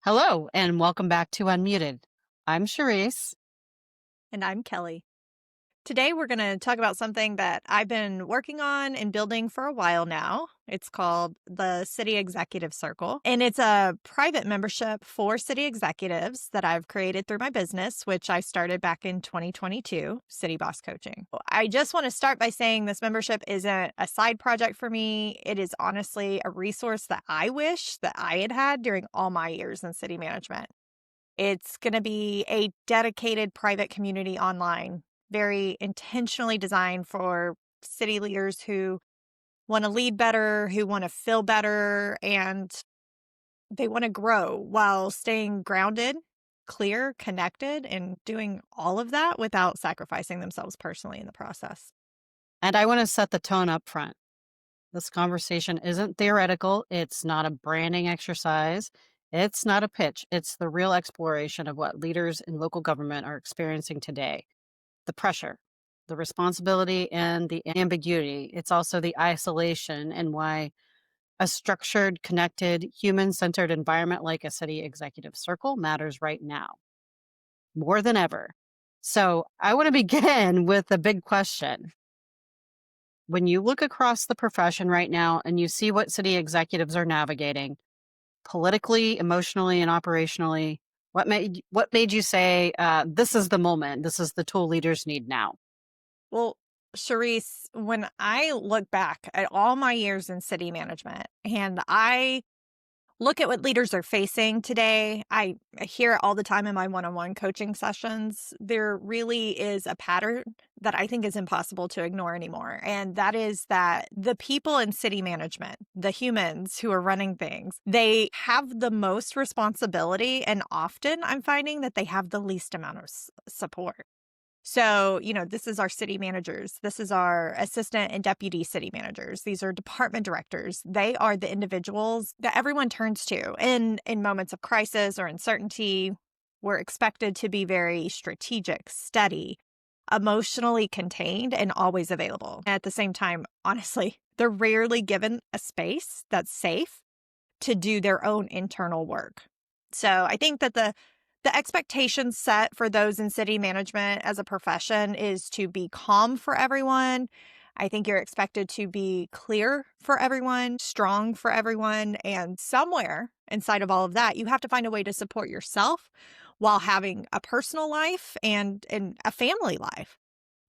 Hello, and welcome back to Unmuted. I'm Charisse. And I'm Kelly. Today, we're going to talk about something that I've been working on and building for a while now. It's called the City Executive Circle, and it's a private membership for city executives that I've created through my business, which I started back in 2022, City Boss Coaching. I just want to start by saying this membership isn't a side project for me. It is honestly a resource that I wish that I had had during all my years in city management. It's going to be a dedicated private community online, very intentionally designed for city leaders who want to lead better, who want to feel better, and they want to grow while staying grounded, clear, connected, and doing all of that without sacrificing themselves personally in the process. And I want to set the tone up front. This conversation isn't theoretical, it's not a branding exercise, it's not a pitch. It's the real exploration of what leaders in local government are experiencing today: the pressure, the responsibility, and the ambiguity. It's also the isolation, and why a structured, connected, human centered environment like a city executive circle matters right now more than ever. So I want to begin with the big question. When you look across the profession right now and you see what city executives are navigating politically, emotionally, and operationally, what made you say this is the moment? This is the tool leaders need now. Well, Charisse, when I look back at all my years in city management and I look at what leaders are facing today. I hear it all the time in my one-on-one coaching sessions. There really is a pattern that I think is impossible to ignore anymore. And that is that the people in city management, the humans who are running things, they have the most responsibility. And often I'm finding that they have the least amount of support. So, this is our city managers. This is our assistant and deputy city managers. These are department directors. They are the individuals that everyone turns to in moments of crisis or uncertainty. We're expected to be very strategic, steady, emotionally contained, and always available. At the same time, honestly, they're rarely given a space that's safe to do their own internal work. So I think that the expectation set for those in city management as a profession is to be calm for everyone. I think you're expected to be clear for everyone, strong for everyone. And somewhere inside of all of that, you have to find a way to support yourself while having a personal life and a family life.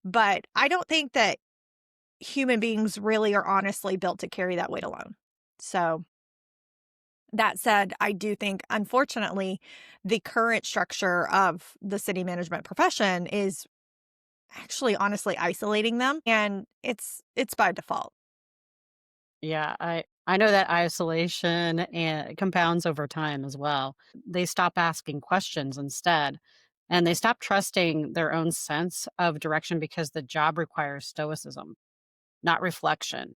But I don't think that human beings really are honestly built to carry that weight alone. So that said, I do think, unfortunately, the current structure of the city management profession is actually honestly isolating them, and it's by default. Yeah, I know that isolation and compounds over time as well. They stop asking questions instead, and they stop trusting their own sense of direction because the job requires stoicism, not reflection.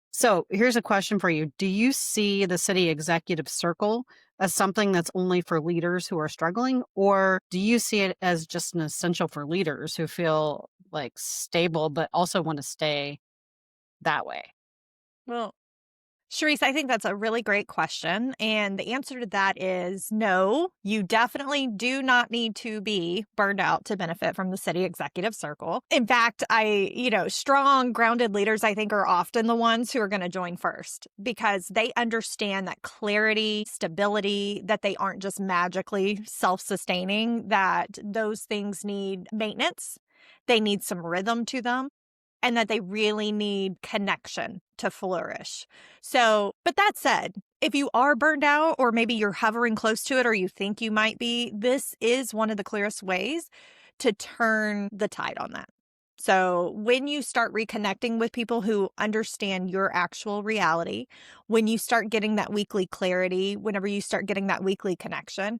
So here's a question for you. Do you see the city executive circle as something that's only for leaders who are struggling, or do you see it as just an essential for leaders who feel like stable but also want to stay that way? Well, Sharice, I think that's a really great question. And the answer to that is no, you definitely do not need to be burned out to benefit from the city executive circle. In fact, strong, grounded leaders, I think, are often the ones who are going to join first because they understand that clarity, stability, that they aren't just magically self sustaining, that those things need maintenance. They need some rhythm to them and that they really need connection to flourish. So, but that said, if you are burned out or maybe you're hovering close to it or you think you might be, this is one of the clearest ways to turn the tide on that. So when you start reconnecting with people who understand your actual reality, when you start getting that weekly clarity, whenever you start getting that weekly connection,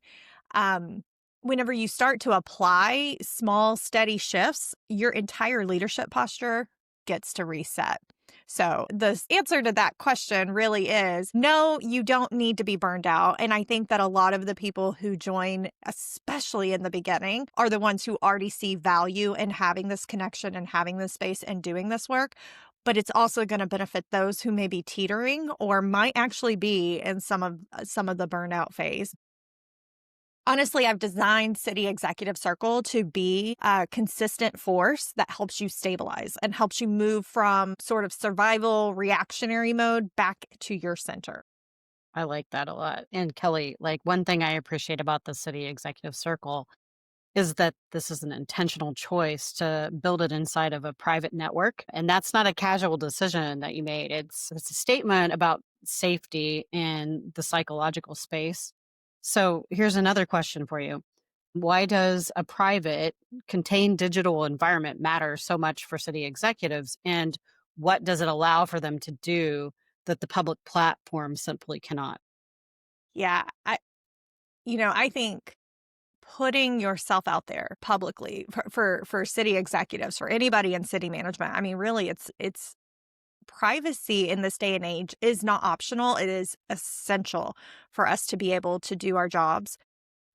whenever you start to apply small, steady shifts, your entire leadership posture gets to reset. So the answer to that question really is no, you don't need to be burned out. And I think that a lot of the people who join, especially in the beginning, are the ones who already see value in having this connection and having this space and doing this work. but it's also going to benefit those who may be teetering or might actually be in some of the burnout phase. Honestly, I've designed City Executive Circle to be a consistent force that helps you stabilize and helps you move from sort of survival reactionary mode back to your center. I like that a lot. And Kelly, like one thing I appreciate about the City Executive Circle is that this is an intentional choice to build it inside of a private network. And that's not a casual decision that you made. It's a statement about safety in the psychological space. So here's another question for you. Why does a private contained digital environment matter so much for city executives? And what does it allow for them to do that the public platform simply cannot? Yeah, I think putting yourself out there publicly for city executives, for anybody in city management. I mean, really, it's privacy in this day and age is not optional. It is essential for us to be able to do our jobs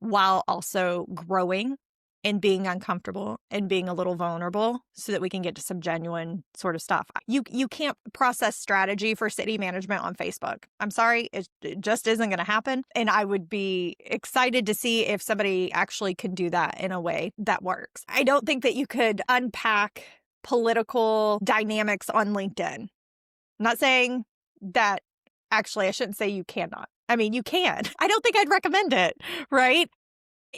while also growing and being uncomfortable and being a little vulnerable so that we can get to some genuine sort of stuff. You can't process strategy for city management on Facebook. I'm sorry, it just isn't going to happen. And I would be excited to see if somebody actually can do that in a way that works. I don't think that you could unpack political dynamics on LinkedIn. I'm not saying that, actually, I shouldn't say you cannot. I mean, you can. I don't think I'd recommend it, right?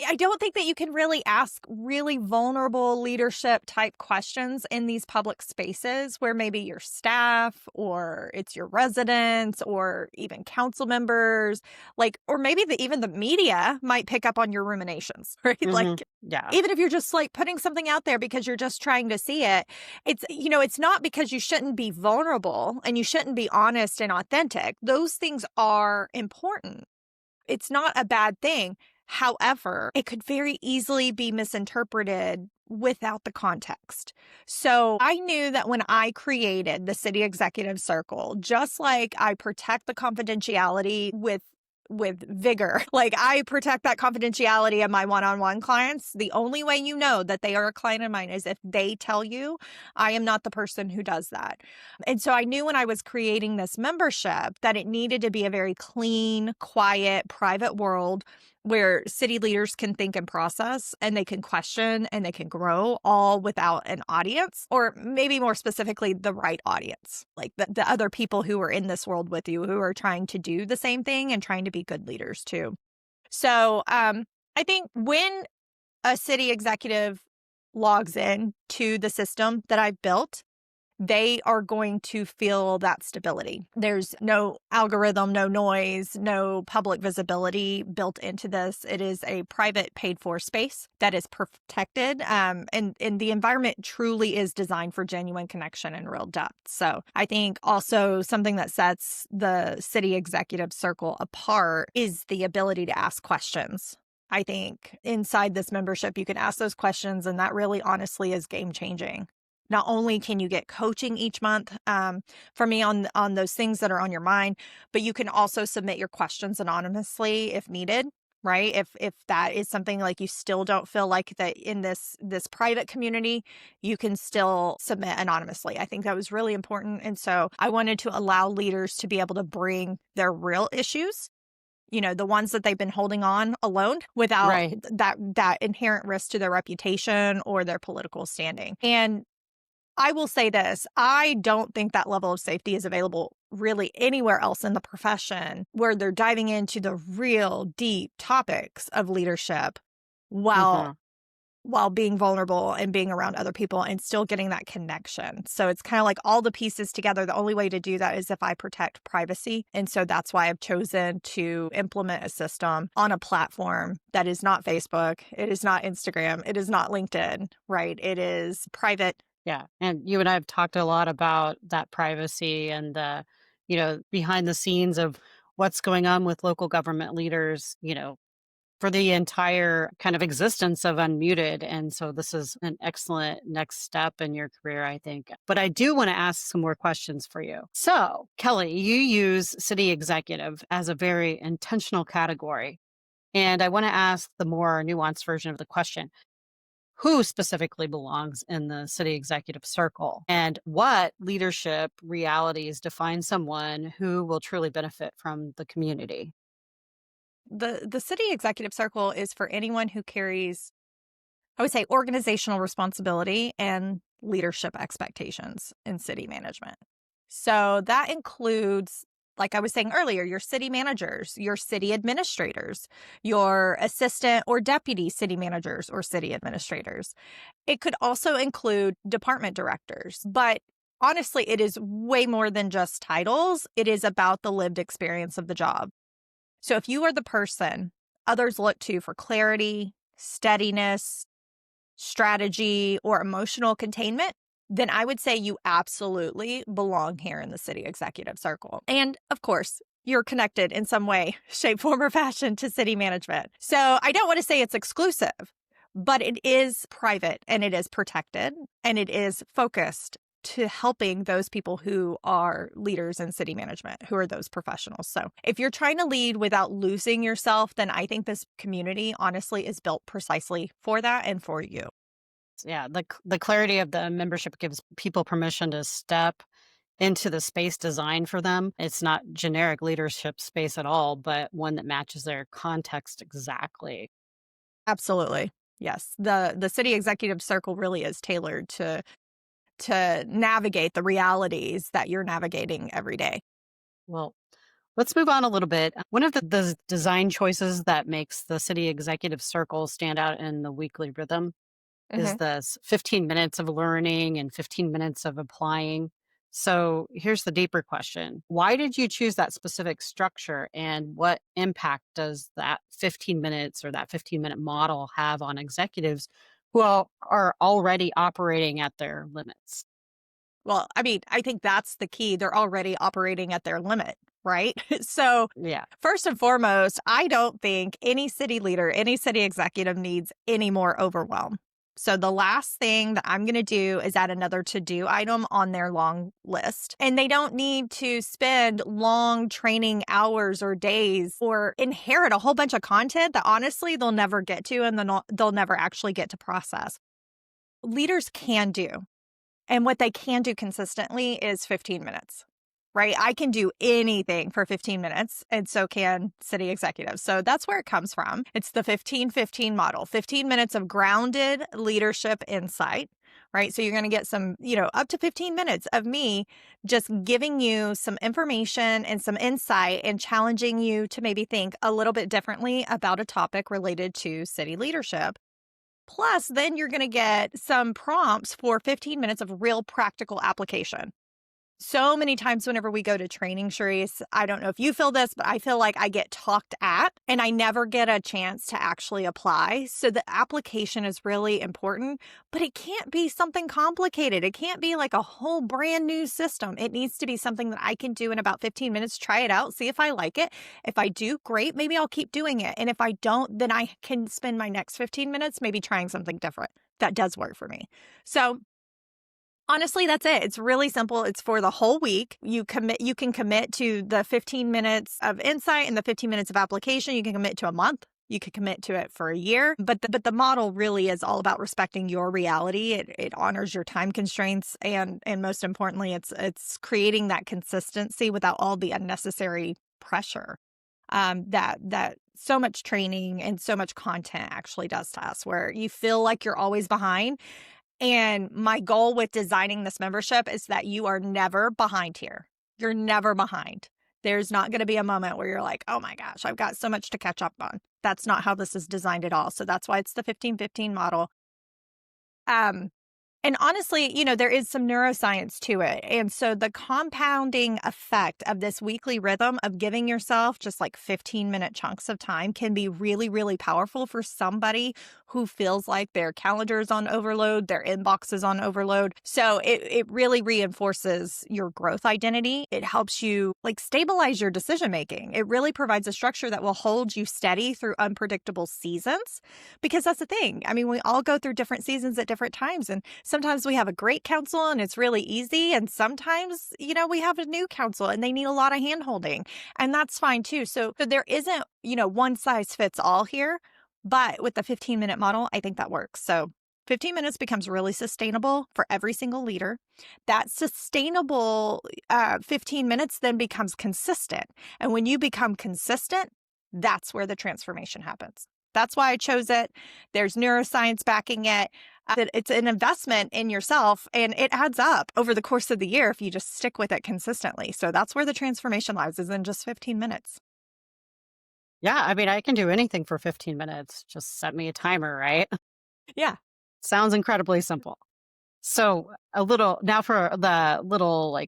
I don't think that you can really ask really vulnerable leadership type questions in these public spaces where maybe your staff or it's your residents or even council members, like, or maybe even the media might pick up on your ruminations, right? Hmm. Like, Yeah. even if you're just like putting something out there because you're just trying to see it, it's not because you shouldn't be vulnerable and you shouldn't be honest and authentic. Those things are important. It's not a bad thing. However, it could very easily be misinterpreted without the context. So I knew that when I created the City Executive Circle, just like I protect the confidentiality with vigor. Like I protect that confidentiality of my one-on-one clients. The only way you know that they are a client of mine is if they tell you. I am not the person who does that. And so I knew when I was creating this membership that it needed to be a very clean, quiet, private world where city leaders can think and process and they can question and they can grow all without an audience, or maybe more specifically, the right audience, like the other people who are in this world with you who are trying to do the same thing and trying to be good leaders too. So I think when a city executive logs in to the system that I've built, they are going to feel that stability. There's no algorithm, no noise, no public visibility built into this. It is a private paid for space that is protected. And the environment truly is designed for genuine connection and real depth. So I think also something that sets the City Executive Circle apart is the ability to ask questions. I think inside this membership, you can ask those questions, and that really honestly is game changing. Not only can you get coaching each month for me on those things that are on your mind, but you can also submit your questions anonymously if needed, right? If that is something like you still don't feel like that in this private community, you can still submit anonymously. I think that was really important. And so I wanted to allow leaders to be able to bring their real issues, the ones that they've been holding on alone without Right. that inherent risk to their reputation or their political standing. And I will say this, I don't think that level of safety is available really anywhere else in the profession where they're diving into the real deep topics of leadership while Hmm. while being vulnerable and being around other people and still getting that connection. So it's kind of like all the pieces together. The only way to do that is if I protect privacy. And so that's why I've chosen to implement a system on a platform that is not Facebook, it is not Instagram, it is not LinkedIn, right? It is private. Yeah. And you and I have talked a lot about that privacy and the, behind the scenes of what's going on with local government leaders, for the entire kind of existence of Unmuted. And so this is an excellent next step in your career, I think. But I do want to ask some more questions for you. So, Kelly, you use city executive as a very intentional category. And I want to ask the more nuanced version of the question. who specifically belongs in the city executive circle and what leadership realities define someone who will truly benefit from the community. The city executive circle is for anyone who carries, I would say, organizational responsibility and leadership expectations in city management. So that includes, like I was saying earlier, your city managers, your city administrators, your assistant or deputy city managers or city administrators. It could also include department directors, but honestly, it is way more than just titles. It is about the lived experience of the job. So if you are the person others look to for clarity, steadiness, strategy, or emotional containment, then I would say you absolutely belong here in the city executive circle. And of course, you're connected in some way, shape, form, or fashion to city management. So I don't want to say it's exclusive, but it is private and it is protected and it is focused to helping those people who are leaders in city management, who are those professionals. So if you're trying to lead without losing yourself, then I think this community honestly is built precisely for that and for you. Yeah, the clarity of the membership gives people permission to step into the space designed for them. It's not generic leadership space at all, but one that matches their context exactly. Absolutely. Yes. The city executive circle really is tailored to navigate the realities that you're navigating every day. Well, let's move on a little bit. One of the design choices that makes the city executive circle stand out in the weekly rhythm is Mhm. the 15 minutes of learning and 15 minutes of applying. So here's the deeper question. Why did you choose that specific structure? And what impact does that 15 minutes or that 15-minute model have on executives who are already operating at their limits? Well, I mean, I think that's the key. They're already operating at their limit, right? So, Yeah. first and foremost, I don't think any city leader, any city executive needs any more overwhelm. So, the last thing that I'm going to do is add another to do item on their long list. And they don't need to spend long training hours or days or inherit a whole bunch of content that honestly they'll never get to and they'll never actually get to process. Leaders can do. And what they can do consistently is 15 minutes, right? I can do anything for 15 minutes, and so can city executives. So that's where it comes from. It's the 15-15 model, 15 minutes of grounded leadership insight, right? So you're going to get some, up to 15 minutes of me just giving you some information and some insight and challenging you to maybe think a little bit differently about a topic related to city leadership. Plus, then you're going to get some prompts for 15 minutes of real practical application. So many times whenever we go to training, Sharice, I don't know if you feel this, but I feel like I get talked at and I never get a chance to actually apply. So the application is really important, but it can't be something complicated. It can't be like a whole brand new system. It needs to be something that I can do in about 15 minutes, try it out, see if I like it. If I do, great, maybe I'll keep doing it. And if I don't, then I can spend my next 15 minutes maybe trying something different that does work for me. So honestly, that's it. It's really simple. It's for the whole week. You can commit to the 15 minutes of insight and the 15 minutes of application. You can commit to a month. You could commit to it for a year. But the model really is all about respecting your reality. It honors your time constraints and most importantly, it's creating that consistency without all the unnecessary pressure that so much training and so much content actually does to us, where you feel like you're always behind. And my goal with designing this membership is that you are never behind here. You're never behind. There's not going to be a moment where you're like, oh my gosh, I've got so much to catch up on. That's not how this is designed at all. So that's why it's the 15-15 model. Um, and honestly, there is some neuroscience to it. And so the compounding effect of this weekly rhythm of giving yourself just like 15-minute chunks of time can be really, really powerful for somebody who feels like their calendar is on overload, their inbox is on overload. So it really reinforces your growth identity. It helps you like stabilize your decision making. It really provides a structure that will hold you steady through unpredictable seasons. Because that's the thing. I mean, we all go through different seasons at different times. And sometimes we have a great counsel and it's really easy. And sometimes, we have a new counsel and they need a lot of hand holding. And that's fine too. So there isn't, one size fits all here. But with the 15-minute model, I think that works. So 15 minutes becomes really sustainable for every single leader. That sustainable 15 minutes then becomes consistent. And when you become consistent, that's where the transformation happens. That's why I chose it. There's neuroscience backing it. That it's an investment in yourself and it adds up over the course of the year if you just stick with it consistently. So that's where the transformation lies, is in just 15 minutes. Yeah, I mean, I can do anything for 15 minutes. Just set me a timer, right? Yeah. Sounds incredibly simple. So, a little now for the little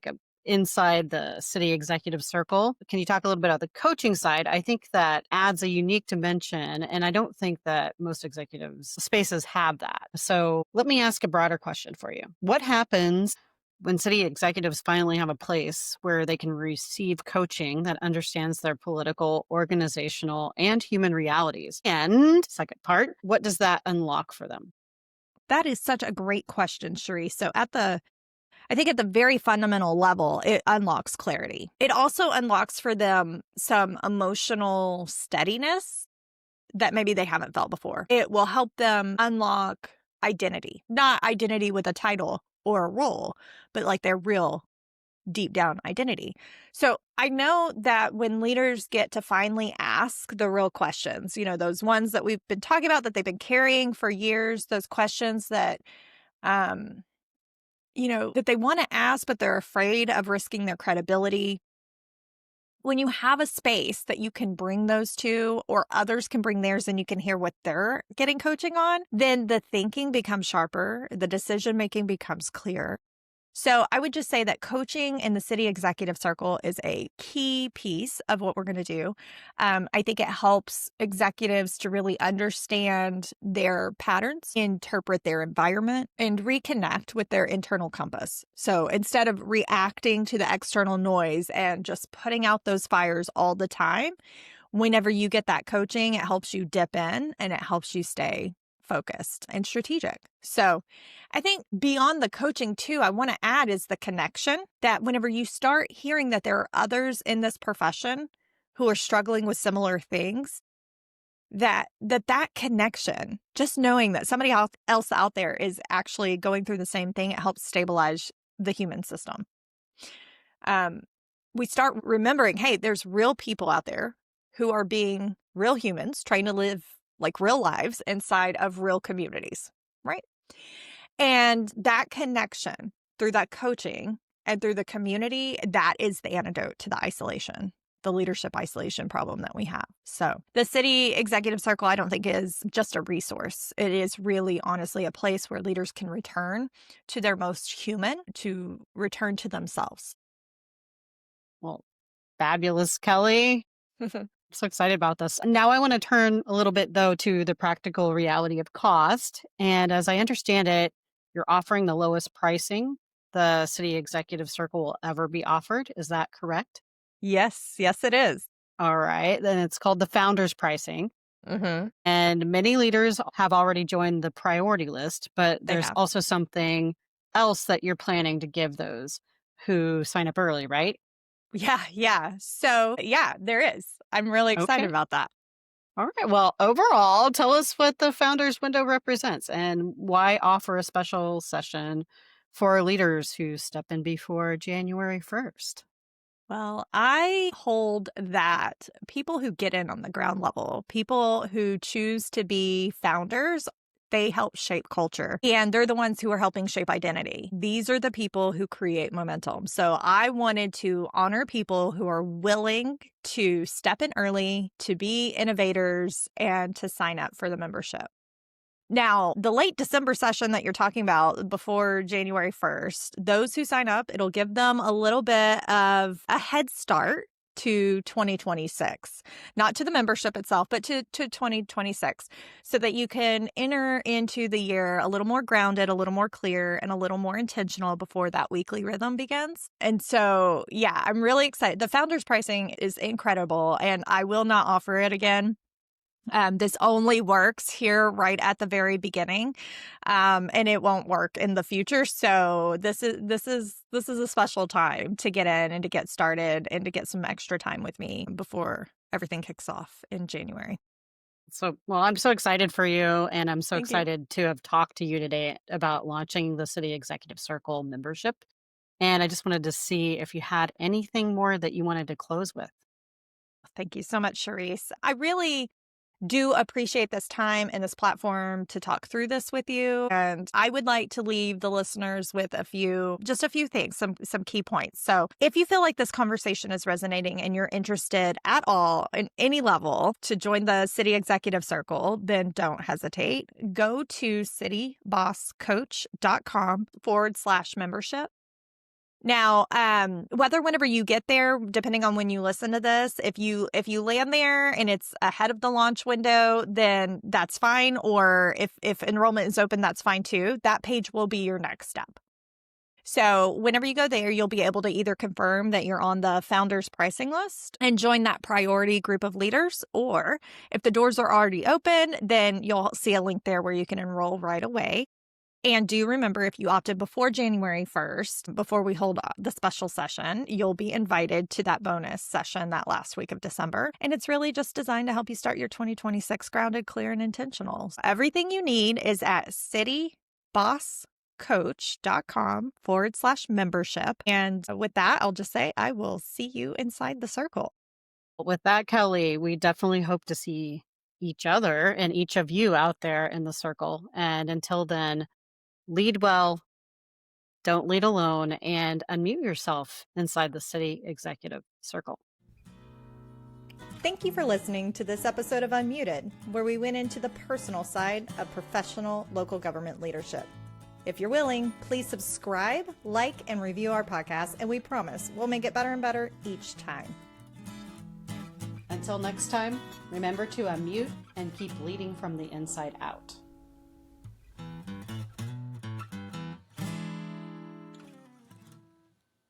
inside the city executive circle. Can you talk a little bit about the coaching side? I think that adds a unique dimension, and I don't think that most executives spaces have that. So, let me ask a broader question for you. What happens when city executives finally have a place where they can receive coaching that understands their political, organizational, and human realities? And second part, what does that unlock for them? That is such a great question, Cherie. So I think at the very fundamental level, it unlocks clarity. It also unlocks for them some emotional steadiness that maybe they haven't felt before. It will help them unlock identity, not identity with a title or a role, but like their real deep down identity. So I know that when leaders get to finally ask the real questions, those ones that we've been talking about that they've been carrying for years, those questions that, um, that they want to ask, but they're afraid of risking their credibility. When you have a space that you can bring those to, or others can bring theirs and you can hear what they're getting coaching on, then the thinking becomes sharper, the decision making becomes clear. So I would just say that coaching in the city executive circle is a key piece of what we're going to do. I think it helps executives to really understand their patterns, interpret their environment, and reconnect with their internal compass. So instead of reacting to the external noise and just putting out those fires all the time, whenever you get that coaching, it helps you dip in and it helps you stay focused and strategic. So I think beyond the coaching too, I want to add is the connection that whenever you start hearing that there are others in this profession who are struggling with similar things, that connection, just knowing that somebody else out there is actually going through the same thing, it helps stabilize the human system. We start remembering, hey, there's real people out there who are being real humans trying to live like real lives inside of real communities, right? And that connection through that coaching and through the community, that is the antidote to the isolation, the leadership isolation problem that we have. So the city executive circle, I don't think is just a resource. It is really honestly a place where leaders can return to their most human, to return to themselves. Well, fabulous, Kelly. So excited about this. Now I want to turn a little bit though to the practical reality of cost. And as I understand it, you're offering the lowest pricing the city executive circle will ever be offered. Is that correct? Yes, it is. All right. Then it's called the founders pricing. Mm-hmm. And many leaders have already joined the priority list, but They there's have. also something else that you're planning to give those who sign up early, right? Yeah. So, yeah, there is. I'm really excited Okay. about that. All right. Well, overall, tell us what the founders window represents and why offer a special session for leaders who step in before January 1st. Well, I hold that people who get in on the ground level, people who choose to be founders, they help shape culture and they're the ones who are helping shape identity. These are the people who create momentum. So I wanted to honor people who are willing to step in early, to be innovators, and to sign up for the membership. Now, the late December session that you're talking about before January 1st, those who sign up, it'll give them a little bit of a head start to 2026, not to the membership itself, but to 2026, so that you can enter into the year a little more grounded, a little more clear, and a little more intentional before that weekly rhythm begins. And so, yeah, I'm really excited. The founders pricing is incredible, and I will not offer it again. This only works here right at the very beginning, and it won't work in the future. So this is a special time to get in and to get started and to get some extra time with me before everything kicks off in January. So, well, I'm so excited for you, and I'm so Thank you. excited to have talked to you today about launching the City Executive Circle membership. And I just wanted to see if you had anything more that you wanted to close with. Thank you so much, Charisse. I really do appreciate this time and this platform to talk through this with you. And I would like to leave the listeners with just a few things, some key points. So if you feel like this conversation is resonating and you're interested at all in any level to join the City Executive Circle, then don't hesitate. Go to citybosscoach.com/membership. Now, whenever you get there, depending on when you listen to this, if you land there and it's ahead of the launch window, then that's fine. Or if enrollment is open, that's fine too. That page will be your next step. So whenever you go there, you'll be able to either confirm that you're on the founders pricing list and join that priority group of leaders, or if the doors are already open, then you'll see a link there where you can enroll right away. And do remember, if you opted before January 1st, before we hold the special session, you'll be invited to that bonus session that last week of December. And it's really just designed to help you start your 2026 grounded, clear, and intentional. Everything you need is at citybosscoach.com/membership. And with that, I'll just say I will see you inside the circle. With that, Kelly, we definitely hope to see each other and each of you out there in the circle. And until then, lead well, don't lead alone, and unmute yourself inside the City Executive Circle. Thank you for listening to this episode of Unmuted, where we went into the personal side of professional local government leadership. If you're willing, please subscribe, like, and review our podcast, and we promise we'll make it better and better each time. Until next time, remember to unmute and keep leading from the inside out.